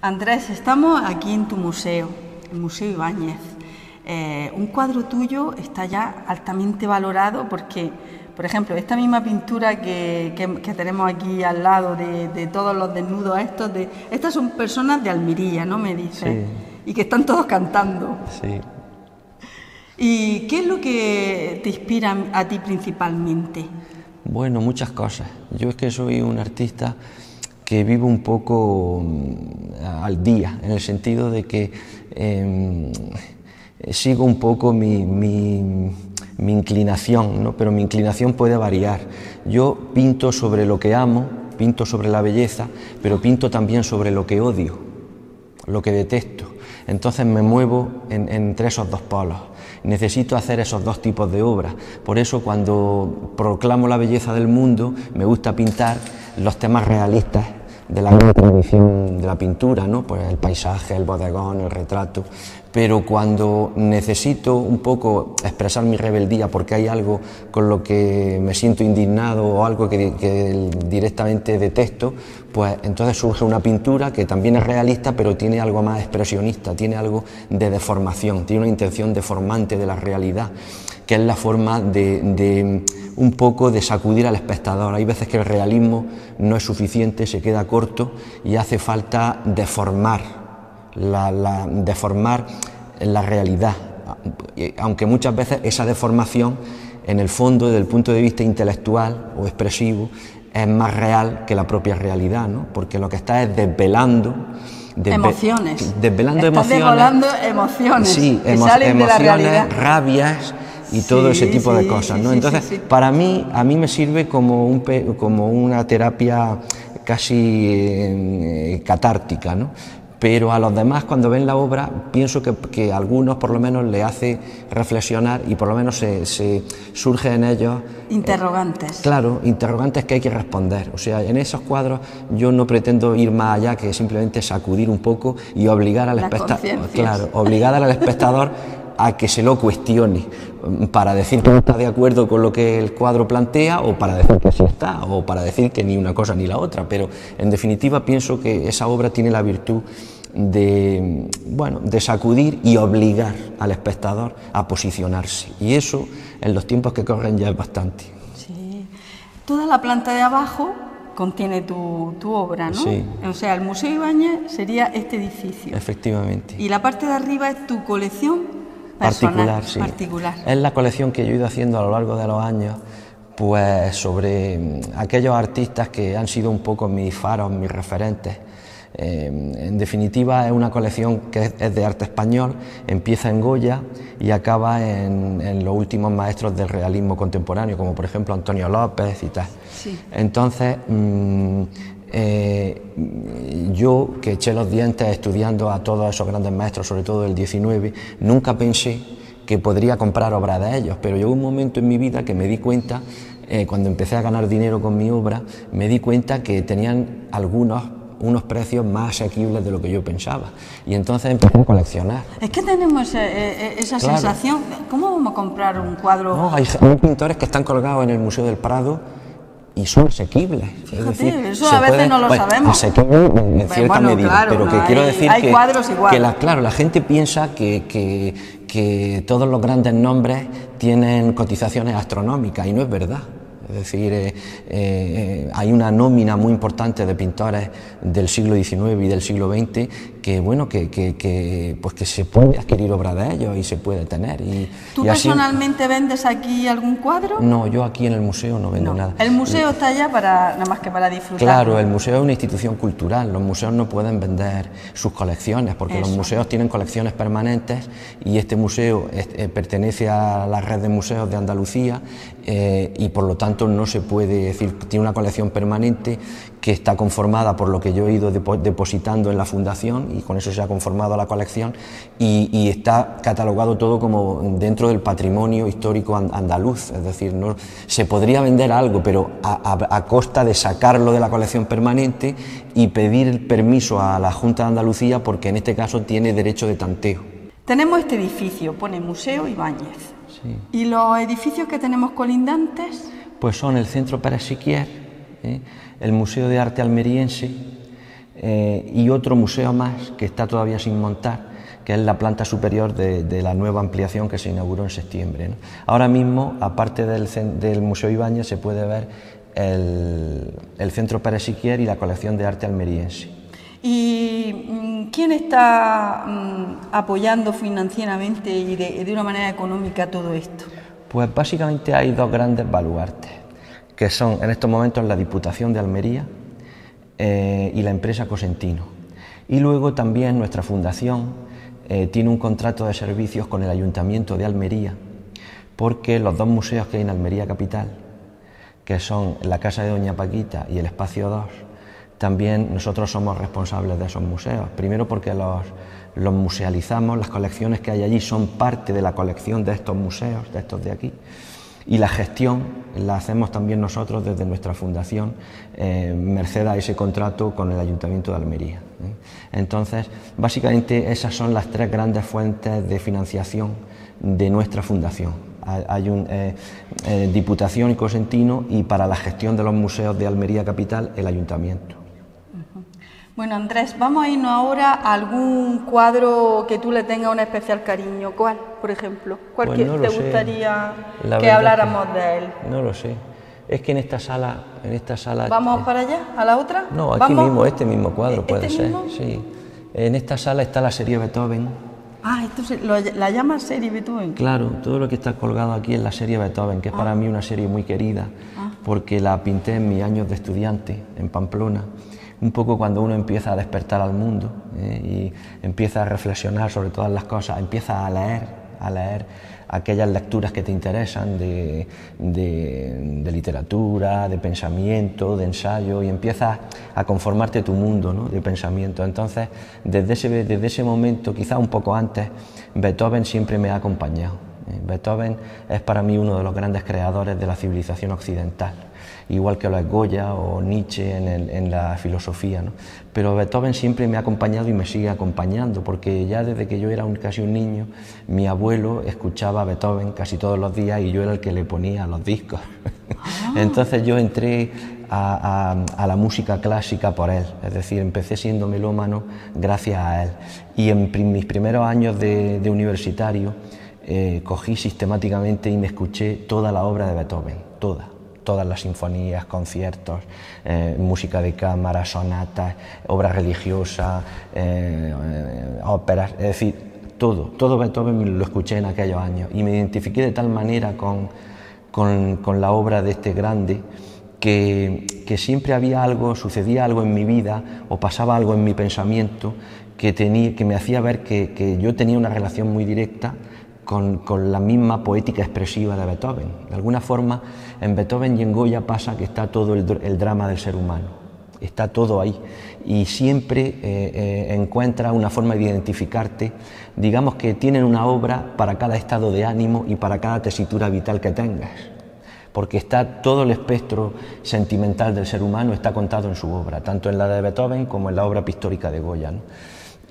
Andrés, estamos aquí en tu museo, el Museo Ibáñez. Un cuadro tuyo está ya altamente valorado porque, por ejemplo, esta misma pintura que tenemos aquí al lado de todos los desnudos estos, estas son personas de Almería, ¿no me dices? Sí. Y que están todos cantando. Sí. ¿Y qué es lo que te inspira a ti principalmente? Bueno, muchas cosas. Yo es que soy un artista que vive un poco al día, en el sentido de que sigo un poco mi inclinación, ¿no? Pero mi inclinación puede variar. Yo pinto sobre lo que amo, pinto sobre la belleza, pero pinto también sobre lo que odio, lo que detesto. Entonces me muevo entre esos dos polos. Necesito hacer esos dos tipos de obras. Por eso cuando proclamo la belleza del mundo, me gusta pintar los temas realistas de la gran tradición de la pintura, ¿no? Pues el paisaje, el bodegón, el retrato. Pero cuando necesito un poco expresar mi rebeldía porque hay algo con lo que me siento indignado o algo que directamente detesto, pues entonces surge una pintura que también es realista, pero tiene algo más expresionista, tiene algo de deformación, tiene una intención deformante de la realidad, que es la forma de un poco de sacudir al espectador. Hay veces que el realismo no es suficiente, se queda corto y hace falta deformar deformar la realidad, aunque muchas veces esa deformación en el fondo, desde el punto de vista intelectual o expresivo, es más real que la propia realidad, ¿no? Porque lo que está es desvelando emociones. Desvelando Estás desvelando emociones. Sí, que salen de la realidad. Rabias y todo ese tipo de cosas, ¿no? Entonces, para mí, a mí me sirve como una terapia casi catártica, ¿no? Pero a los demás, cuando ven la obra, pienso que a algunos por lo menos le hace reflexionar y por lo menos se surge en ellos interrogantes. Claro, interrogantes que hay que responder. O sea, en esos cuadros yo no pretendo ir más allá que simplemente sacudir un poco y obligar al espectador, obligar al espectador a que se lo cuestione, para decir que no está de acuerdo con lo que el cuadro plantea, o para decir que sí está, o para decir que ni una cosa ni la otra. Pero en definitiva pienso que esa obra tiene la virtud de sacudir y obligar al espectador a posicionarse, y eso en los tiempos que corren ya es bastante. Sí. Toda la planta de abajo contiene tu obra, ¿no? Sí. O sea, el Museo Ibáñez sería este edificio. Efectivamente. Y la parte de arriba es tu colección particular, sí. Particular. Es la colección que yo he ido haciendo a lo largo de los años, pues sobre aquellos artistas que han sido un poco mis faros, mis referentes. En definitiva, es una colección que es de arte español, empieza en Goya y acaba en los últimos maestros del realismo contemporáneo, como por ejemplo Antonio López y tal. Sí. Entonces, yo, que eché los dientes estudiando a todos esos grandes maestros, sobre todo del 19, nunca pensé que podría comprar obras de ellos, pero llegó un momento en mi vida que me di cuenta, cuando empecé a ganar dinero con mi obra, me di cuenta que tenían unos precios más asequibles de lo que yo pensaba, y entonces empecé a coleccionar. Es que tenemos esa sensación. ¿Cómo vamos a comprar un cuadro? No, hay pintores que están colgados en el Museo del Prado y son asequibles. Fíjate, es decir, eso a veces no lo sabemos. Asequibles en cierta medida, claro, pero que quiero decir hay cuadros igual. Que la gente piensa que todos los grandes nombres tienen cotizaciones astronómicas, y no es verdad. Es decir, hay una nómina muy importante de pintores del siglo XIX y del siglo XX que se puede adquirir obra de ellos y se puede tener. ¿Tú personalmente vendes aquí algún cuadro? No, yo aquí en el museo no vendo nada. El museo está allá nada más que para disfrutar. Claro, el museo es una institución cultural, los museos no pueden vender sus colecciones, porque los museos tienen colecciones permanentes, y este museo pertenece a la red de museos de Andalucía, y por lo tanto no se puede decir, tiene una colección permanente que está conformada por lo que yo he ido depositando en la fundación, y con eso se ha conformado la colección, y está catalogado todo como dentro del patrimonio histórico andaluz. Es decir, no se podría vender algo, pero a costa de sacarlo de la colección permanente y pedir el permiso a la Junta de Andalucía, porque en este caso tiene derecho de tanteo. Tenemos este edificio, pone Museo Ibáñez. Sí. ¿Y los edificios que tenemos colindantes? Pues son el Centro Pérez Siquier, el Museo de Arte Almeriense, y otro museo más que está todavía sin montar, que es la planta superior de la nueva ampliación que se inauguró en septiembre, ¿no? Ahora mismo, aparte del Museo Ibáñez, se puede ver el Centro Pérez Siquier y la colección de arte almeriense. ¿Y quién está apoyando financieramente y de una manera económica todo esto? Pues básicamente hay dos grandes baluartes, que son en estos momentos la Diputación de Almería y la empresa Cosentino. Y luego también nuestra fundación tiene un contrato de servicios con el Ayuntamiento de Almería, porque los dos museos que hay en Almería capital, que son la Casa de Doña Paquita y el Espacio 2, también nosotros somos responsables de esos museos. Primero porque los musealizamos, las colecciones que hay allí son parte de la colección de estos museos, de estos de aquí, y la gestión la hacemos también nosotros desde nuestra fundación, merced a ese contrato con el Ayuntamiento de Almería. Entonces, básicamente esas son las tres grandes fuentes de financiación de nuestra fundación. Hay Diputación y Cosentino, y para la gestión de los museos de Almería capital, el Ayuntamiento. Bueno, Andrés, vamos a irnos ahora a algún cuadro que tú le tengas un especial cariño. ¿Cuál, por ejemplo? ¿Cuál Pues no te gustaría que habláramos de él? No lo sé. Es que en esta sala... ¿Vamos para allá, a la otra? No, aquí mismo, este mismo cuadro puede ser. Mismo? Sí. En esta sala está la serie Beethoven. Ah, entonces la llamas serie Beethoven. Claro, todo lo que está colgado aquí es la serie Beethoven, que es para mí una serie muy querida, porque la pinté en mis años de estudiante en Pamplona, un poco cuando uno empieza a despertar al mundo y empieza a reflexionar sobre todas las cosas, empieza a leer aquellas lecturas que te interesan de literatura, de pensamiento, de ensayo, y empiezas a conformarte tu mundo, ¿no?, de pensamiento. Entonces, desde ese momento, quizá un poco antes, Beethoven siempre me ha acompañado. Beethoven es para mí uno de los grandes creadores de la civilización occidental, igual que lo es Goya o Nietzsche en la filosofía, ¿no? Pero Beethoven siempre me ha acompañado y me sigue acompañando, porque ya desde que yo era casi un niño, mi abuelo escuchaba a Beethoven casi todos los días y yo era el que le ponía los discos. Entonces yo entré a la música clásica por él, es decir, empecé siendo melómano gracias a él. Y en mis primeros años de universitario cogí sistemáticamente y me escuché toda la obra de Beethoven, todas las sinfonías, conciertos, música de cámara, sonatas, obras religiosas, óperas, es decir, todo Beethoven lo escuché en aquellos años y me identifiqué de tal manera con la obra de este grande que siempre había algo, sucedía algo en mi vida o pasaba algo en mi pensamiento que me hacía ver que yo tenía una relación muy directa con la misma poética expresiva de Beethoven. De alguna forma, en Beethoven y en Goya pasa que está todo el drama del ser humano, está todo ahí, y siempre encuentras una forma de identificarte. Digamos que tienen una obra para cada estado de ánimo y para cada tesitura vital que tengas, porque está todo el espectro sentimental del ser humano está contado en su obra, tanto en la de Beethoven como en la obra pictórica de Goya, ¿no?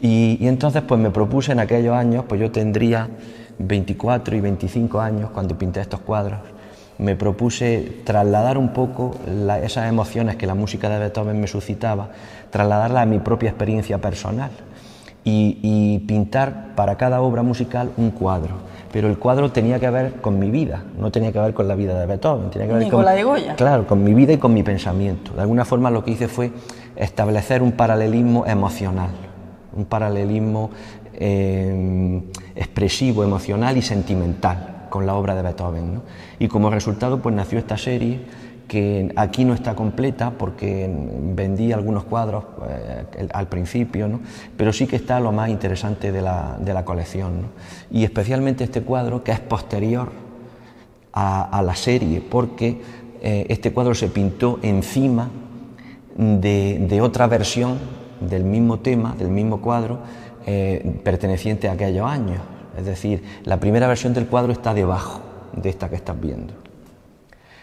Y entonces pues me propuse en aquellos años, pues yo tendría 24 y 25 años cuando pinté estos cuadros, me propuse trasladar un poco esas emociones que la música de Beethoven me suscitaba, trasladarlas a mi propia experiencia personal y pintar para cada obra musical un cuadro. Pero el cuadro tenía que ver con mi vida, no tenía que ver con la vida de Beethoven, tenía que ver con la de Goya. Claro, con mi vida y con mi pensamiento. De alguna forma lo que hice fue establecer un paralelismo emocional, un paralelismo expresivo, emocional y sentimental con la obra de Beethoven, ¿no? Y como resultado pues nació esta serie, que aquí no está completa porque vendí algunos cuadros al principio, ¿no? Pero sí que está lo más interesante de la colección, ¿no? Y especialmente este cuadro, que es posterior a la serie, porque este cuadro se pintó encima de otra versión del mismo tema, del mismo cuadro, perteneciente a aquellos años. Es decir, la primera versión del cuadro está debajo de esta que estás viendo.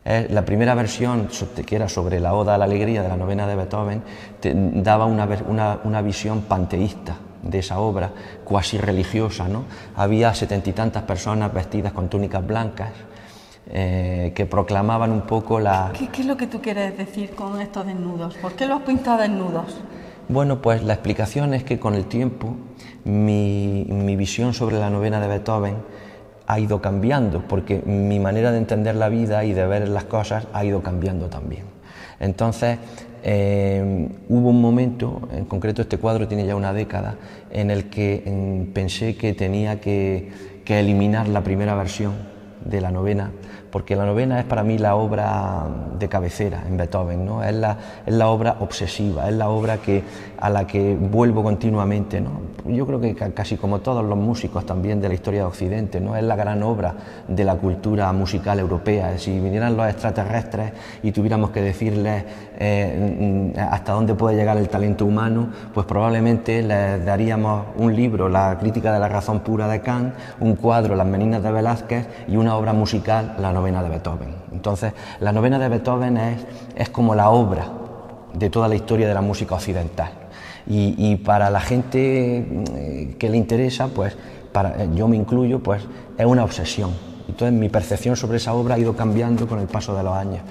La primera versión, que era sobre la Oda a la Alegría de la novena de Beethoven, daba una visión panteísta de esa obra, cuasi religiosa, ¿no? Había 70 y tantas personas vestidas con túnicas blancas que proclamaban un poco la... ¿Qué es lo que tú quieres decir con estos desnudos? ¿Por qué los has pintado desnudos? Bueno, pues la explicación es que con el tiempo mi visión sobre la novena de Beethoven ha ido cambiando, porque mi manera de entender la vida y de ver las cosas ha ido cambiando también. Entonces, hubo un momento, en concreto este cuadro tiene ya una década, en el que pensé que tenía que eliminar la primera versión de la novena, porque la novena es para mí la obra de cabecera en Beethoven, ¿no? Es la obra obsesiva, es la obra a la que vuelvo continuamente, ¿no? Yo creo que casi como todos los músicos también de la historia de Occidente, ¿no? Es la gran obra de la cultura musical europea. Si vinieran los extraterrestres y tuviéramos que decirles hasta dónde puede llegar el talento humano, pues probablemente les daríamos un libro, La crítica de la razón pura de Kant, un cuadro, Las meninas de Velázquez, y una obra musical, la novena de Beethoven. Entonces, la novena de Beethoven es como la obra de toda la historia de la música occidental. Y para la gente que le interesa, pues yo me incluyo, pues es una obsesión. Entonces, mi percepción sobre esa obra ha ido cambiando con el paso de los años.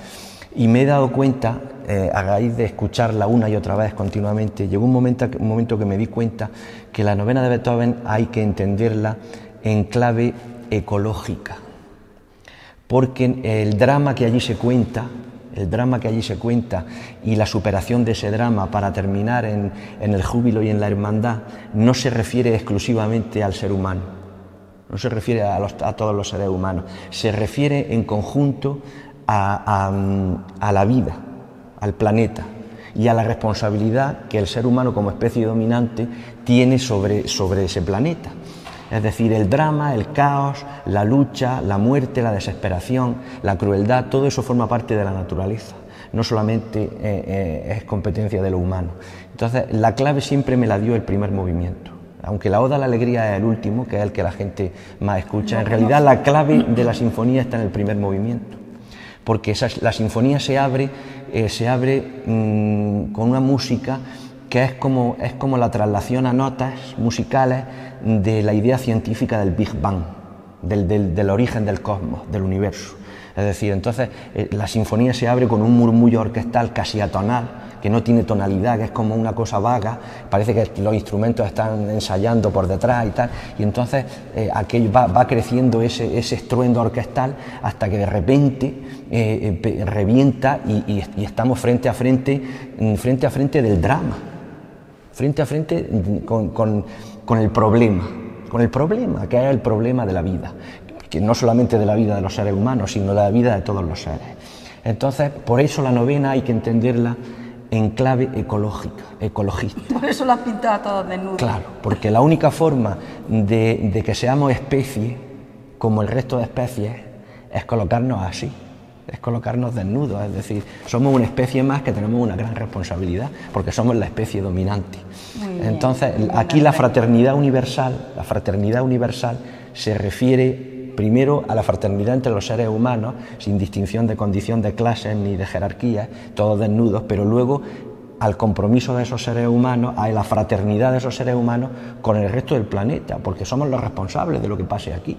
Y me he dado cuenta, a raíz de escucharla una y otra vez continuamente, llegó un momento que me di cuenta que la novena de Beethoven hay que entenderla en clave ecológica, porque el drama que allí se cuenta y la superación de ese drama para terminar en el júbilo y en la hermandad no se refiere exclusivamente al ser humano, no se refiere a todos los seres humanos, se refiere en conjunto a la vida, al planeta y a la responsabilidad que el ser humano como especie dominante tiene sobre ese planeta. Es decir, el drama, el caos, la lucha, la muerte, la desesperación, la crueldad, todo eso forma parte de la naturaleza, no solamente es competencia de lo humano. Entonces, la clave siempre me la dio el primer movimiento. Aunque la Oda a la Alegría es el último, que es el que la gente más escucha, en realidad la clave de la sinfonía está en el primer movimiento, porque la sinfonía se abre con una música que es como la traslación a notas musicales de la idea científica del Big Bang, del origen del cosmos, del universo. Es decir, entonces la sinfonía se abre con un murmullo orquestal casi atonal, que no tiene tonalidad, que es como una cosa vaga, parece que los instrumentos están ensayando por detrás y tal, y entonces aquello va creciendo ese estruendo orquestal hasta que de repente revienta y estamos frente a frente del drama, frente a frente con el problema, que es el problema de la vida, que no solamente de la vida de los seres humanos, sino de la vida de todos los seres. Entonces, por eso la novena hay que entenderla en clave ecologista. Por eso las pintas a todos desnudos. Claro, porque la única forma de que seamos especie, como el resto de especies, es colocarnos así, es colocarnos desnudos, es decir, somos una especie más que tenemos una gran responsabilidad, porque somos la especie dominante. Entonces, aquí la fraternidad universal se refiere primero a la fraternidad entre los seres humanos, sin distinción de condición de clases ni de jerarquías, todos desnudos, pero luego al compromiso de esos seres humanos, a la fraternidad de esos seres humanos con el resto del planeta, porque somos los responsables de lo que pase aquí.